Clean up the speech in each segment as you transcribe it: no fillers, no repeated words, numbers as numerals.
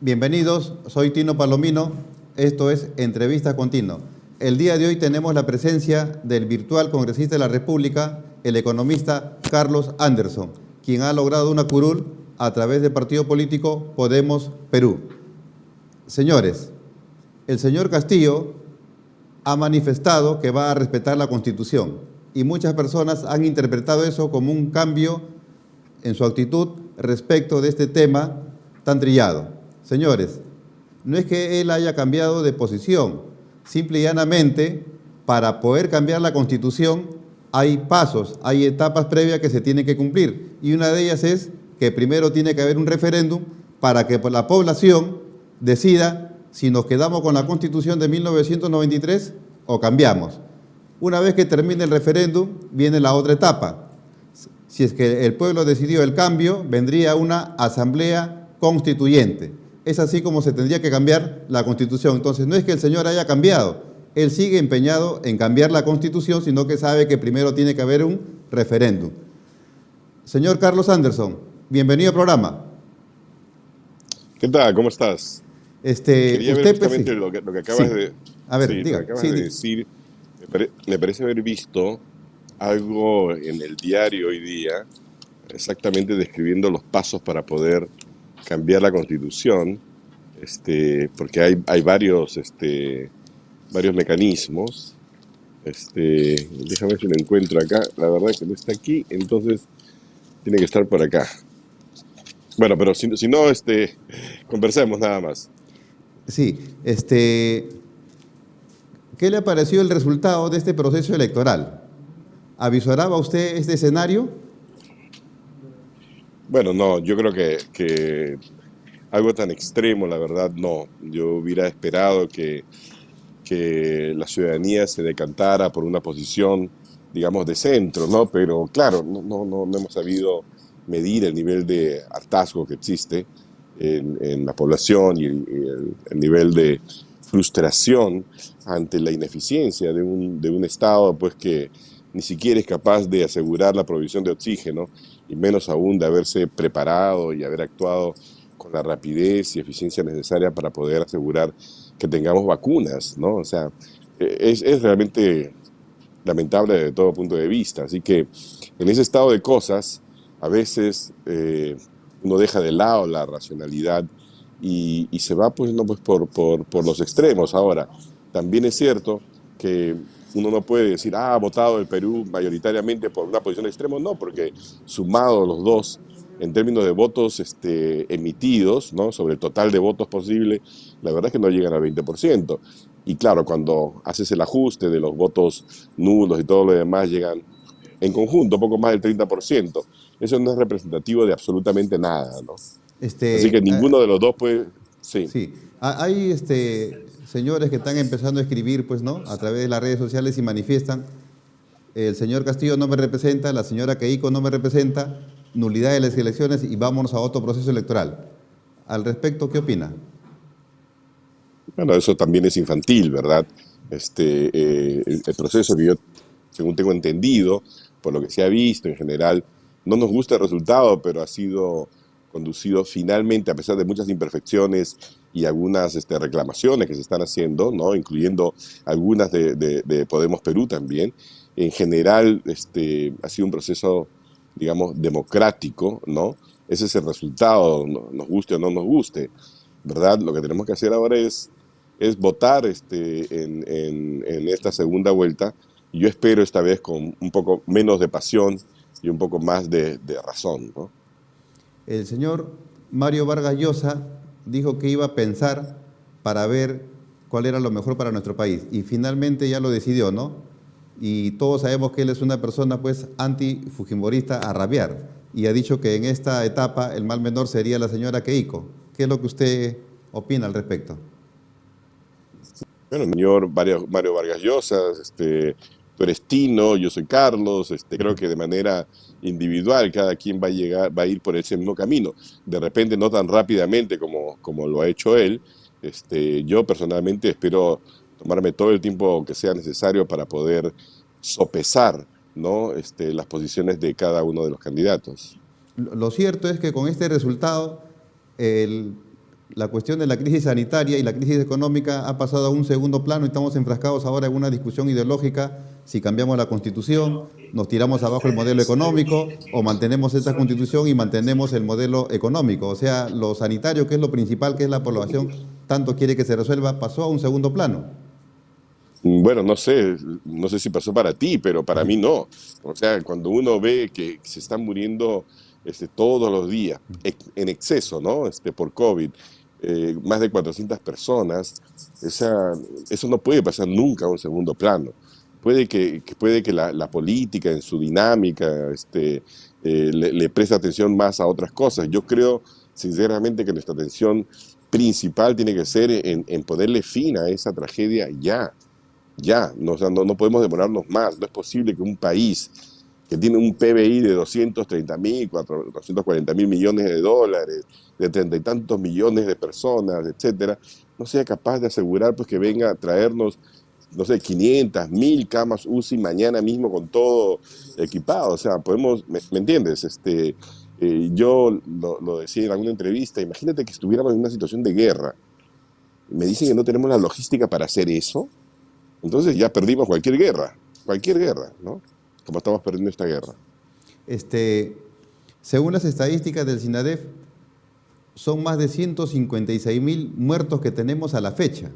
Bienvenidos, soy Tino Palomino, esto es Entrevista con Tino. El día de hoy tenemos la presencia del virtual congresista de la República, el economista Carlos Anderson, quien ha logrado una curul a través del partido político Podemos Perú. Señores, el señor Castillo ha manifestado que va a respetar la Constitución y muchas personas han interpretado eso como un cambio en su actitud respecto de este tema tan trillado. Señores, no es que él haya cambiado de posición, simple y llanamente, para poder cambiar la Constitución hay pasos, hay etapas previas que se tienen que cumplir, y una de ellas es que primero tiene que haber un referéndum para que la población decida si nos quedamos con la Constitución de 1993 o cambiamos. Una vez que termine el referéndum, viene la otra etapa. Si es que el pueblo decidió el cambio, vendría una asamblea constituyente. Es así como se tendría que cambiar la Constitución. Entonces, no es que el señor haya cambiado, él sigue empeñado en cambiar la Constitución, sino que sabe que primero tiene que haber un referéndum. Señor Carlos Anderson, bienvenido al programa. ¿Qué tal? ¿Cómo estás? Quería ver Usted, justamente sí. lo que acabas Sí. de, A ver, sí, lo diga. que acabas Sí, de decir. Me parece haber visto algo en el diario hoy día, exactamente describiendo los pasos para poder cambiar la Constitución, porque hay varios mecanismos. Déjame ver si lo encuentro acá. La verdad es que no está aquí, entonces tiene que estar por acá. Bueno, pero si no, conversemos nada más. sí. ¿Qué le pareció el resultado de este proceso electoral? ¿Avisoraba usted este escenario? Bueno, no, yo creo que algo tan extremo, la verdad, no. Yo hubiera esperado que la ciudadanía se decantara por una posición, digamos, de centro, ¿no? Pero claro, no hemos sabido medir el nivel de hartazgo que existe en la población y el nivel de frustración ante la ineficiencia de un Estado, pues que ni siquiera es capaz de asegurar la provisión de oxígeno y menos aún de haberse preparado y haber actuado con la rapidez y eficiencia necesaria para poder asegurar que tengamos vacunas, ¿no? O sea, es realmente lamentable desde todo punto de vista. Así que en ese estado de cosas, a veces uno deja de lado la racionalidad y se va pues, no, pues por los extremos. Ahora, también es cierto que uno no puede decir, ha votado el Perú mayoritariamente por una posición extrema, no, porque sumado los dos, en términos de votos emitidos, ¿no? Sobre el total de votos posible, la verdad es que no llegan al 20%. Y claro, cuando haces el ajuste de los votos nulos y todo lo demás, llegan en conjunto poco más del 30%. Eso no es representativo de absolutamente nada, ¿no? Así que Este, ninguno de los dos puede... Sí. Sí, hay señores que están empezando a escribir, pues, ¿no? A través de las redes sociales y manifiestan, el señor Castillo no me representa, la señora Keiko no me representa, nulidad de las elecciones y vámonos a otro proceso electoral. Al respecto, ¿qué opina? Bueno, eso también es infantil, ¿verdad? El proceso que yo, según tengo entendido, por lo que se ha visto en general, no nos gusta el resultado, pero ha sido conducido finalmente, a pesar de muchas imperfecciones y algunas reclamaciones que se están haciendo, ¿no? Incluyendo algunas de Podemos Perú también. En general, ha sido un proceso, digamos, democrático, ¿no? Ese es el resultado, nos guste o no nos guste, ¿verdad? Lo que tenemos que hacer ahora es votar en esta segunda vuelta. Y yo espero esta vez con un poco menos de pasión y un poco más de razón, ¿no? El señor Mario Vargas Llosa dijo que iba a pensar para ver cuál era lo mejor para nuestro país y finalmente ya lo decidió, ¿no? Y todos sabemos que él es una persona pues anti-fujimorista a rabiar y ha dicho que en esta etapa el mal menor sería la señora Keiko. ¿Qué es lo que usted opina al respecto? Bueno, el señor Mario Vargas Llosa, tú eres Tino, yo soy Carlos, creo que de manera individual cada quien va a ir por ese mismo camino. De repente no tan rápidamente como lo ha hecho él. Yo personalmente espero tomarme todo el tiempo que sea necesario para poder sopesar, ¿no? Las posiciones de cada uno de los candidatos. Lo cierto es que con este resultado el La cuestión de la crisis sanitaria y la crisis económica ha pasado a un segundo plano y estamos enfrascados ahora en una discusión ideológica si cambiamos la constitución, nos tiramos abajo el modelo económico o mantenemos esta constitución y mantenemos el modelo económico. O sea, lo sanitario, que es lo principal, que es la población, tanto quiere que se resuelva, pasó a un segundo plano. Bueno, no sé si pasó para ti, pero para mí no. O sea, cuando uno ve que se están muriendo todos los días, en exceso, ¿no? Por COVID, más de 400 personas, eso no puede pasar nunca a un segundo plano. Puede que la política en su dinámica le preste atención más a otras cosas. Yo creo, sinceramente, que nuestra atención principal tiene que ser en ponerle fin a esa tragedia ya. Ya, no, o sea, no podemos demorarnos más. No es posible que un país que tiene un PBI de 230.000, 240.000 millones de dólares, de 30 y tantos millones de personas, etcétera, no sea capaz de asegurar pues, que venga a traernos, no sé, 500, 1000 camas UCI mañana mismo con todo equipado. O sea, podemos, ¿me entiendes? Yo lo decía en alguna entrevista, imagínate que estuviéramos en una situación de guerra. Me dicen que no tenemos la logística para hacer eso. Entonces ya perdimos cualquier guerra, ¿no? Como estamos perdiendo esta guerra. Según las estadísticas del SINADEF, son más de 156.000 muertos que tenemos a la fecha.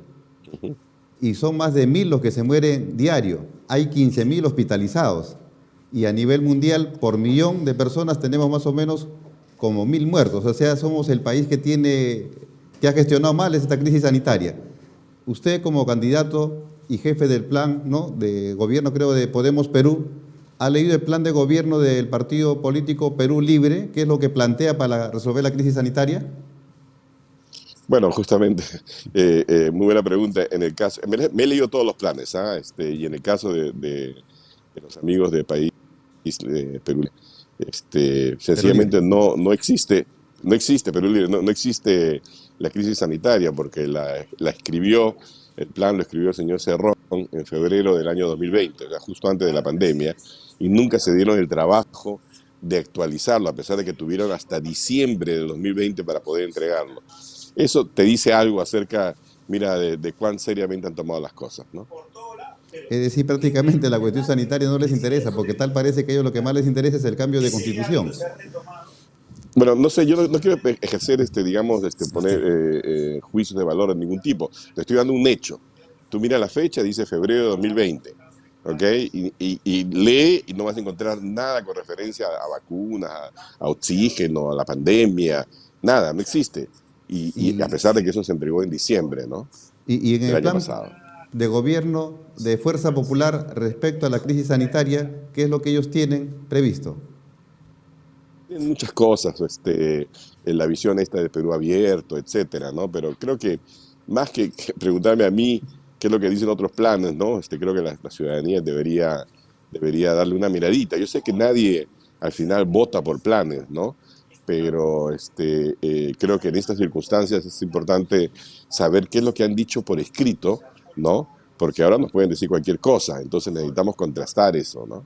Y son más de 1.000 los que se mueren diario. Hay 15.000 hospitalizados. Y a nivel mundial, por millón de personas tenemos más o menos como 1.000 muertos. O sea, somos el país que ha gestionado mal esta crisis sanitaria. Usted como candidato y jefe del plan, ¿no?, de gobierno, creo, de Podemos Perú, ¿ha leído el plan de gobierno del partido político Perú Libre? ¿Qué es lo que plantea para resolver la crisis sanitaria? Bueno, justamente, muy buena pregunta. En el caso, me he leído todos los planes, ¿ah? Y en el caso de los amigos de país Perú, Perú Libre. sencillamente no existe Perú Libre, no existe la crisis sanitaria, porque la escribió, el plan lo escribió el señor Cerrón en febrero del año 2020, o sea, justo antes de la pandemia, y nunca se dieron el trabajo de actualizarlo, a pesar de que tuvieron hasta diciembre de 2020 para poder entregarlo. Eso te dice algo acerca, mira, de cuán seriamente han tomado las cosas, ¿no? Es decir, prácticamente la cuestión sanitaria no les interesa, porque tal parece que a ellos lo que más les interesa es el cambio de constitución. Bueno, no sé, yo no quiero ejercer, digamos, poner juicios de valor de ningún tipo. Te estoy dando un hecho. Tú mira la fecha, dice febrero de 2020, ¿ok? Y lee y no vas a encontrar nada con referencia a vacunas, a oxígeno, a la pandemia, nada, no existe. Y a Y, pesar de que eso se entregó en diciembre, ¿no? y en Del el año plan pasado. de gobierno de Fuerza Popular respecto a la crisis sanitaria, ¿qué es lo que ellos tienen previsto? Tienen muchas cosas, en la visión esta de Perú abierto, etcétera, ¿no? Pero creo que más que preguntarme a mí qué es lo que dicen otros planes, ¿no? Creo que la ciudadanía debería darle una miradita. Yo sé que nadie al final vota por planes, ¿no? Pero creo que en estas circunstancias es importante saber qué es lo que han dicho por escrito, ¿no? Porque ahora nos pueden decir cualquier cosa, entonces necesitamos contrastar eso, ¿no?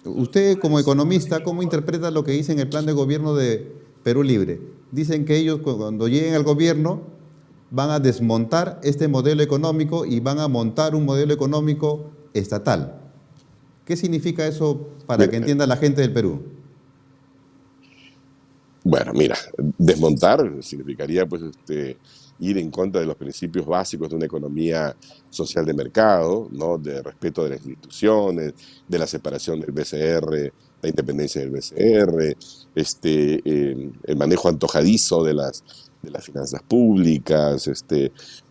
Usted, como economista, ¿cómo interpreta lo que dice en el plan de gobierno de Perú Libre? Dicen que ellos, cuando lleguen al gobierno, van a desmontar este modelo económico y van a montar un modelo económico estatal. ¿Qué significa eso para Mira, que entienda la gente del Perú? bueno, mira, desmontar significaría pues ir en contra de los principios básicos de una economía social de mercado, ¿no? De respeto de las instituciones, de la separación del BCR, la independencia del BCR, el manejo antojadizo de las finanzas públicas,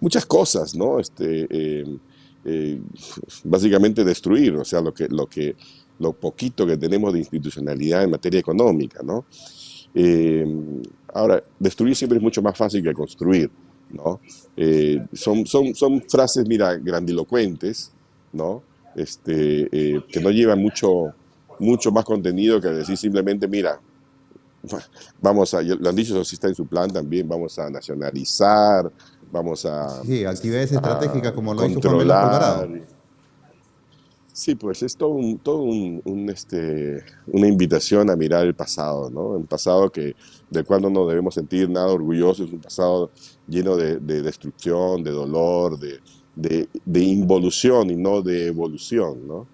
muchas cosas, ¿no? Eh, Básicamente destruir, o sea, lo poquito que tenemos de institucionalidad en materia económica, ¿no? Eh, Ahora, destruir siempre es mucho más fácil que construir, ¿no? Son frases, mira, grandilocuentes, ¿no? Que no llevan mucho más contenido que decir simplemente, mira, lo han dicho, eso sí está en su plan también, vamos a nacionalizar, vamos Sí, actividades estratégicas a como lo hizo Juan Velasco controlar. Alvarado. Sí, pues es una invitación a mirar el pasado, ¿no? Un pasado del cual no nos debemos sentir nada orgullosos, un pasado lleno de destrucción, de dolor, de involución y no de evolución, ¿no?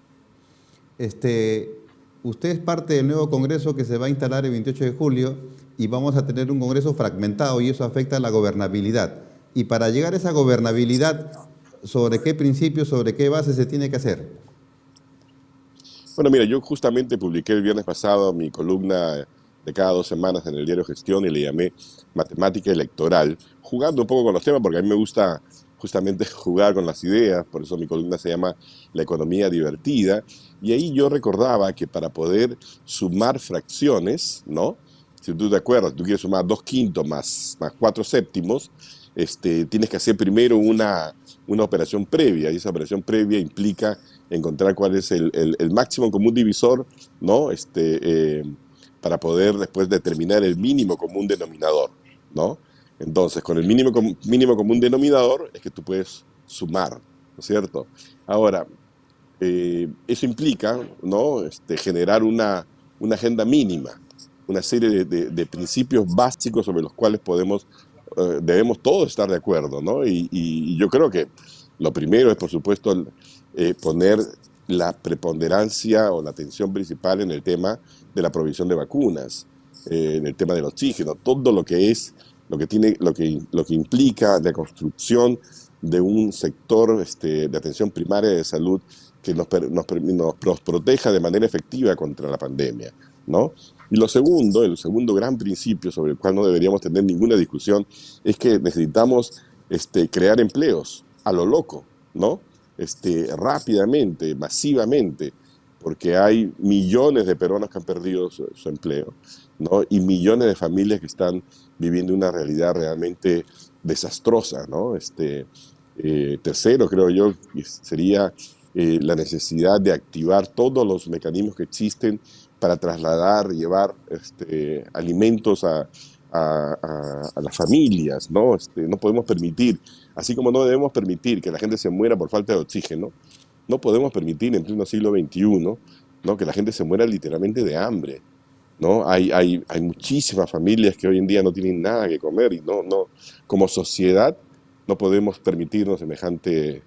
Este, Usted es parte del nuevo Congreso que se va a instalar el 28 de julio y vamos a tener un Congreso fragmentado y eso afecta a la gobernabilidad. Y para llegar a esa gobernabilidad, ¿sobre qué principios, sobre qué bases se tiene que hacer? Bueno, mira, yo justamente publiqué el viernes pasado mi columna de cada 2 semanas en el diario Gestión y le llamé Matemática Electoral, jugando un poco con los temas, porque a mí me gusta justamente jugar con las ideas, por eso mi columna se llama La economía divertida, y ahí yo recordaba que para poder sumar fracciones, ¿no? Si tú te acuerdas, tú quieres sumar 2/5 más 4/7, tienes que hacer primero una operación previa, y esa operación previa implica encontrar cuál es el máximo común divisor, ¿no? Para poder después determinar el mínimo común denominador, ¿no? Entonces, con el mínimo común denominador es que tú puedes sumar, ¿no es cierto? Ahora, eso implica, ¿no? Generar una agenda mínima, una serie de principios básicos sobre los cuales debemos todos estar de acuerdo, ¿no? Y yo creo que lo primero es, por supuesto, poner la preponderancia o la atención principal en el tema de la provisión de vacunas, en el tema del oxígeno, todo lo que implica la construcción de un sector de atención primaria de salud que nos proteja de manera efectiva contra la pandemia, ¿no? Y el segundo gran principio sobre el cual no deberíamos tener ninguna discusión es que necesitamos crear empleos a lo loco, ¿no? Rápidamente, masivamente, porque hay millones de peruanos que han perdido su empleo, ¿no? Y millones de familias que están viviendo una realidad realmente desastrosa, ¿no? Tercero, creo yo, sería la necesidad de activar todos los mecanismos que existen para trasladar, llevar alimentos a las familias, ¿no? No podemos permitir, así como no debemos permitir que la gente se muera por falta de oxígeno, no podemos permitir en pleno siglo XXI, ¿no? Que la gente se muera literalmente de hambre, ¿no? Hay muchísimas familias que hoy en día no tienen nada que comer y como sociedad no podemos permitirnos semejante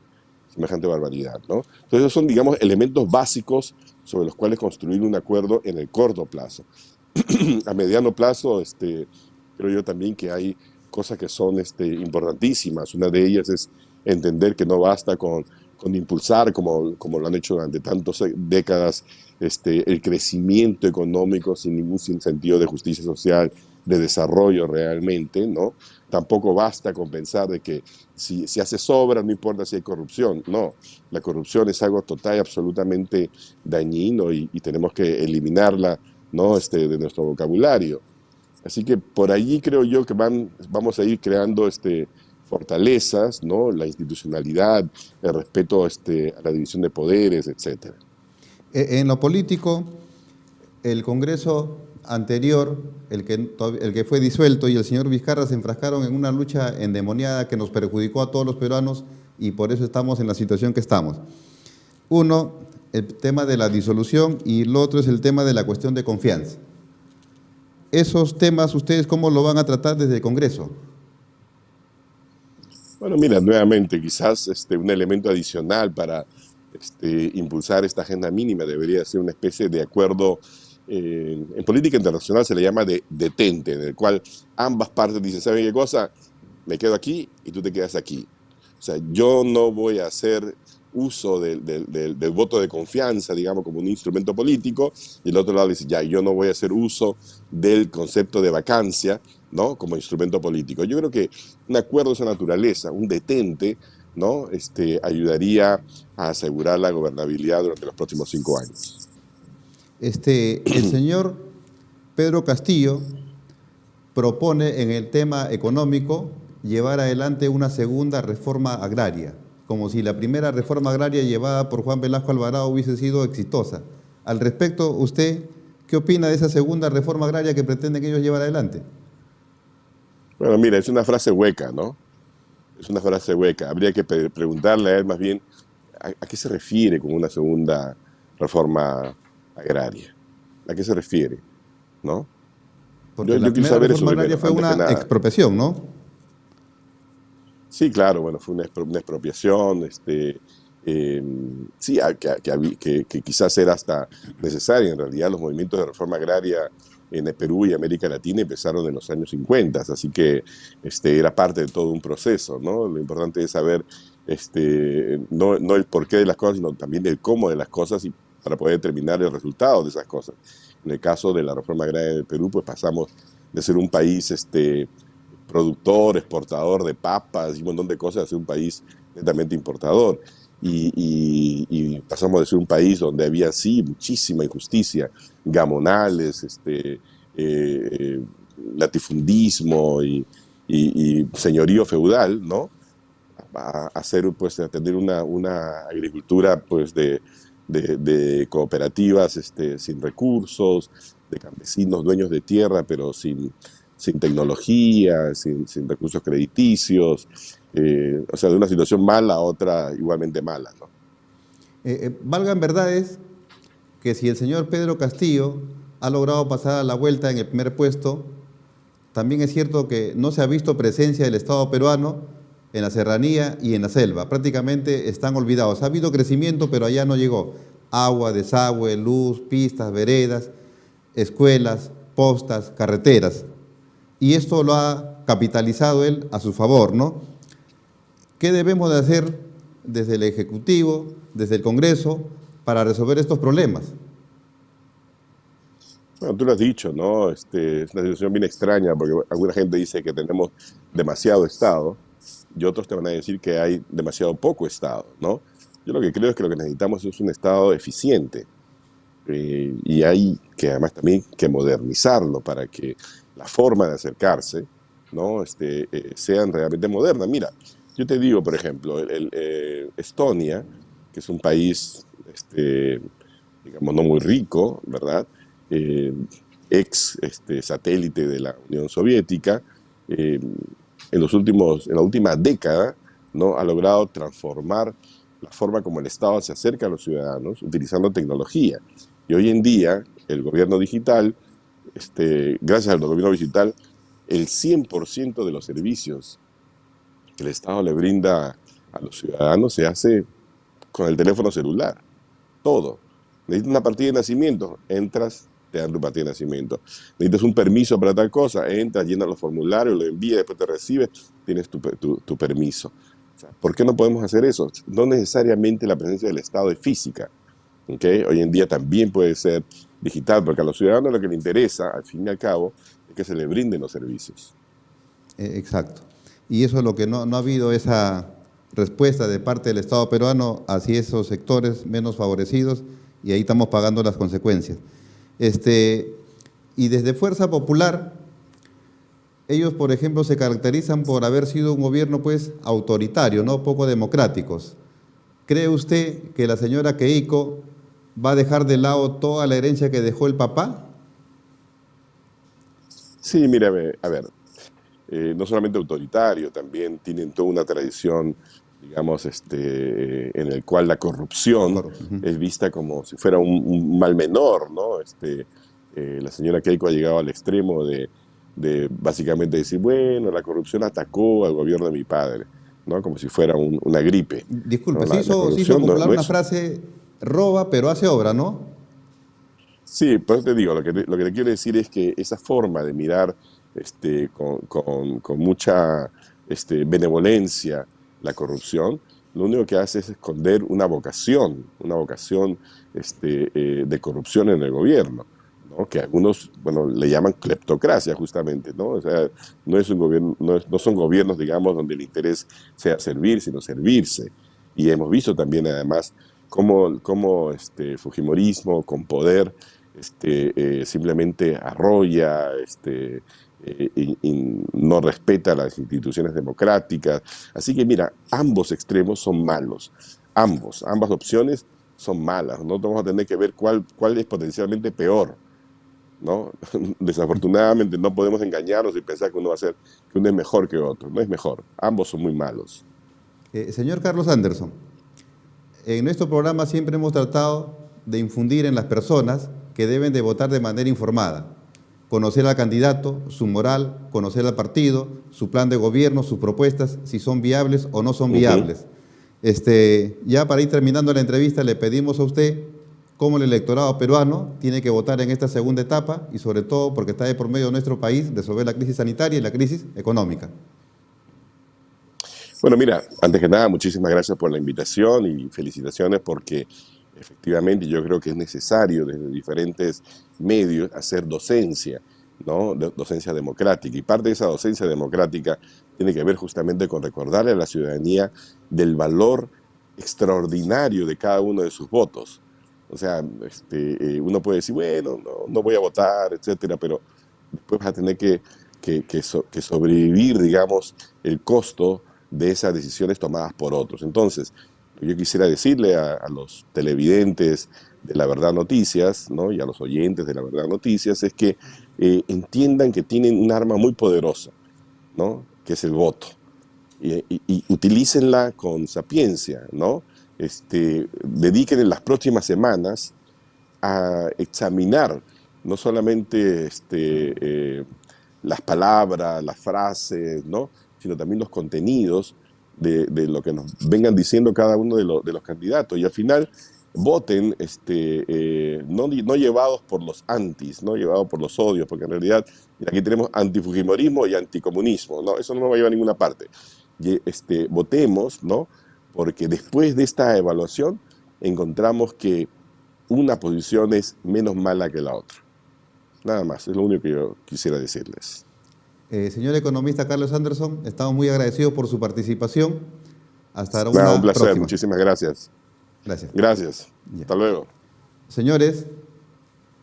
barbaridad, ¿no? Entonces esos son, digamos, elementos básicos sobre los cuales construir un acuerdo en el corto plazo. A mediano plazo, creo yo también que hay cosas que son importantísimas. Una de ellas es entender que no basta con impulsar, como lo han hecho durante tantas décadas, el crecimiento económico sin ningún sentido de justicia social, de desarrollo realmente, ¿no? Tampoco basta con pensar de que si hace sobra, no importa si hay corrupción. No, la corrupción es algo total y absolutamente dañino y tenemos que eliminarla, ¿no? De nuestro vocabulario. Así que por allí creo yo que vamos a ir creando fortalezas, ¿no? La institucionalidad, el respeto a la división de poderes, etcétera. En lo político, el Congreso anterior, el que fue disuelto, y el señor Vizcarra se enfrascaron en una lucha endemoniada que nos perjudicó a todos los peruanos y por eso estamos en la situación que estamos. Uno, el tema de la disolución y el otro es el tema de la cuestión de confianza. Esos temas, ¿ustedes cómo lo van a tratar desde el Congreso? Bueno, mira, nuevamente, quizás un elemento adicional para impulsar esta agenda mínima debería ser una especie de acuerdo, en política internacional se le llama de detente, en el cual ambas partes dicen, ¿saben qué cosa? Me quedo aquí y tú te quedas aquí. O sea, yo no voy a hacer uso del voto de confianza, digamos, como un instrumento político, y el otro lado dice, ya, yo no voy a hacer uso del concepto de vacancia, ¿no? Como instrumento político. Yo creo que un acuerdo de esa naturaleza, un detente, ¿no? Ayudaría a asegurar la gobernabilidad durante los próximos 5 años. El señor Pedro Castillo propone en el tema económico llevar adelante una segunda reforma agraria, como si la primera reforma agraria llevada por Juan Velasco Alvarado hubiese sido exitosa. Al respecto, ¿usted qué opina de esa segunda reforma agraria que pretenden ellos llevar adelante? Bueno, mira, es una frase hueca, ¿no? Es una frase hueca. Habría que preguntarle a él más bien ¿A qué se refiere con una segunda reforma agraria? ¿A qué se refiere? ¿No? Porque la Yo quiero primera saber eso reforma agraria primero, fue antes que una nada. expropiación, ¿no? Sí, claro, bueno, fue una expropiación, eh, sí, que quizás era hasta necesaria. En realidad, los movimientos de reforma agraria en el Perú y América Latina empezaron en los años 50, así que era parte de todo un proceso, ¿no? Lo importante es saber no el porqué de las cosas, sino también el cómo de las cosas y para poder determinar el resultado de esas cosas. En el caso de la reforma agraria del Perú, pues pasamos de ser un país productor, exportador de papas y un montón de cosas, a ser un país netamente importador. Y pasamos de ser un país donde había, sí, muchísima injusticia, gamonales, eh, latifundismo y señorío feudal, ¿no? A hacer, pues, a tener una agricultura, pues, de cooperativas sin recursos, de campesinos dueños de tierra, pero sin tecnología, sin recursos crediticios, o sea, de una situación mala a otra igualmente mala, ¿no? Valgan verdades que si el señor Pedro Castillo ha logrado pasar a la vuelta en el primer puesto, también es cierto que no se ha visto presencia del Estado peruano en la serranía y en la selva. Prácticamente están olvidados. Ha habido crecimiento, pero allá no llegó. Agua, desagüe, luz, pistas, veredas, escuelas, postas, carreteras. Y esto lo ha capitalizado él a su favor, ¿no? ¿Qué debemos de hacer desde el Ejecutivo, desde el Congreso, para resolver estos problemas? Bueno, tú lo has dicho, ¿no? Es una situación bien extraña porque alguna gente dice que tenemos demasiado Estado y otros te van a decir que hay demasiado poco Estado, ¿no? Yo lo que creo es que lo que necesitamos es un Estado eficiente, y hay que además también que modernizarlo para que la forma de acercarse, ¿no? Sean realmente modernas. Mira, yo te digo, por ejemplo, Estonia, que es un país, digamos, no muy rico, ¿verdad? Eh, ex satélite de la Unión Soviética, eh, en la última década, ¿no? Ha logrado transformar la forma como el Estado se acerca a los ciudadanos utilizando tecnología. Y hoy en día, el gobierno digital, gracias al gobierno digital, el 100% de los servicios que el Estado le brinda a los ciudadanos se hace con el teléfono celular. Todo. Necesitas una partida de nacimiento, entras, te dan tu partida de nacimiento. Necesitas un permiso para tal cosa, entras, llenas los formularios, lo envías, después te recibes, tienes tu permiso. O sea, ¿por qué no podemos hacer eso? No necesariamente la presencia del Estado es física. ¿Okay? Hoy en día también puede ser digital, porque a los ciudadanos lo que les interesa, al fin y al cabo, es que se les brinden los servicios. Exacto. Y eso es lo que no ha habido esa respuesta de parte del Estado peruano hacia esos sectores menos favorecidos y ahí estamos pagando las consecuencias. Este, y desde Fuerza Popular, ellos, por ejemplo, se caracterizan por haber sido un gobierno pues autoritario, ¿no? Poco democráticos. ¿Cree usted que la señora Keiko va a dejar de lado toda la herencia que dejó el papá? Sí, mira, a ver, no solamente autoritario, también tienen toda una tradición, digamos, en el cual la corrupción Ujú. es vista como si fuera un mal menor, ¿no? La señora Keiko ha llegado al extremo de básicamente decir, bueno, la corrupción atacó al gobierno de mi padre, ¿no? Como si fuera una gripe, ¿no? Disculpe, La se hizo corrupción popular no una es. frase, roba pero hace obra, ¿no? Sí, por eso te digo, lo que te quiero decir es que esa forma de mirar con mucha benevolencia la corrupción, lo único que hace es esconder una vocación de corrupción en el gobierno, ¿no? Que algunos, bueno, le llaman cleptocracia justamente, ¿no? O sea, no es un gobierno, no son gobiernos, digamos, donde el interés sea servir, sino servirse. Y hemos visto también, además, cómo Fujimorismo con poder simplemente arrolla, y no respeta las instituciones democráticas. Así que mira, ambos extremos son malos, ambas opciones son malas, no vamos a tener que ver cuál es potencialmente peor, ¿no? Desafortunadamente no podemos engañarnos y pensar que que uno es mejor que otro, no es mejor, ambos son muy malos. Señor Carlos Anderson, En nuestro programa siempre hemos tratado de infundir en las personas que deben de votar de manera informada, conocer al candidato, su moral, conocer al partido, su plan de gobierno, sus propuestas, si son viables o no son viables. Ya para ir terminando la entrevista, le pedimos a usted cómo el electorado peruano tiene que votar en esta segunda etapa y sobre todo porque está de por medio de nuestro país resolver la crisis sanitaria y la crisis económica. Bueno, mira, antes que nada, muchísimas gracias por la invitación y felicitaciones porque efectivamente yo creo que es necesario desde diferentes medios hacer docencia, ¿no? Docencia democrática. Y parte de esa docencia democrática tiene que ver justamente con recordarle a la ciudadanía del valor extraordinario de cada uno de sus votos. O sea, uno puede decir, bueno, no voy a votar, etcétera, pero después vas a tener que sobrevivir, digamos, el costo de esas decisiones tomadas por otros. Entonces, yo quisiera decirle a los televidentes de La Verdad Noticias, ¿no? Y a los oyentes de La Verdad Noticias, es que entiendan que tienen un arma muy poderosa, ¿no? Que es el voto. Y utilícenla con sapiencia, ¿no? Dediquen en las próximas semanas a examinar no solamente las palabras, las frases, ¿no? Sino también los contenidos de lo que nos vengan diciendo cada uno de los candidatos. Y al final voten no llevados por los antis, no llevados por los odios, porque en realidad aquí tenemos antifujimorismo y anticomunismo, ¿no? Eso no nos va a llevar a ninguna parte. Votemos, ¿no? Porque después de esta evaluación encontramos que una posición es menos mala que la otra. Nada más, es lo único que yo quisiera decirles. Señor economista Carlos Anderson, estamos muy agradecidos por su participación. Hasta una un placer, próxima. Muchísimas gracias. Gracias. Gracias. Ya. Hasta luego. Señores,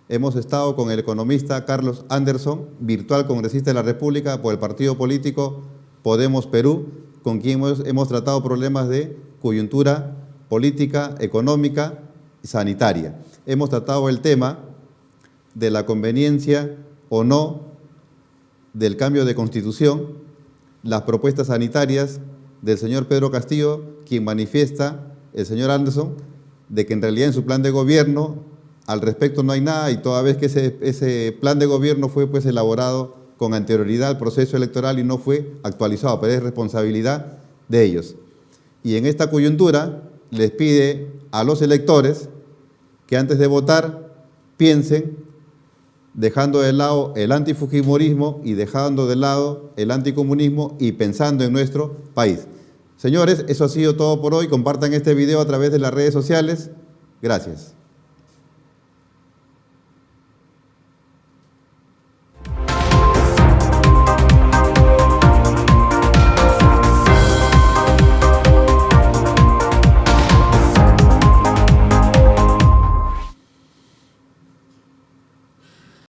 hemos estado con el economista Carlos Anderson, virtual congresista de la República por el partido político Podemos Perú, con quien hemos tratado problemas de coyuntura política, económica y sanitaria. Hemos tratado el tema de la conveniencia o no del cambio de constitución, las propuestas sanitarias del señor Pedro Castillo, quien manifiesta, el señor Anderson, de que en realidad en su plan de gobierno al respecto no hay nada y toda vez que ese plan de gobierno fue pues elaborado con anterioridad al proceso electoral y no fue actualizado, pero es responsabilidad de ellos. Y en esta coyuntura les pide a los electores que antes de votar piensen, dejando de lado el antifujimorismo y dejando de lado el anticomunismo y pensando en nuestro país. Señores, eso ha sido todo por hoy. Compartan este video a través de las redes sociales. Gracias.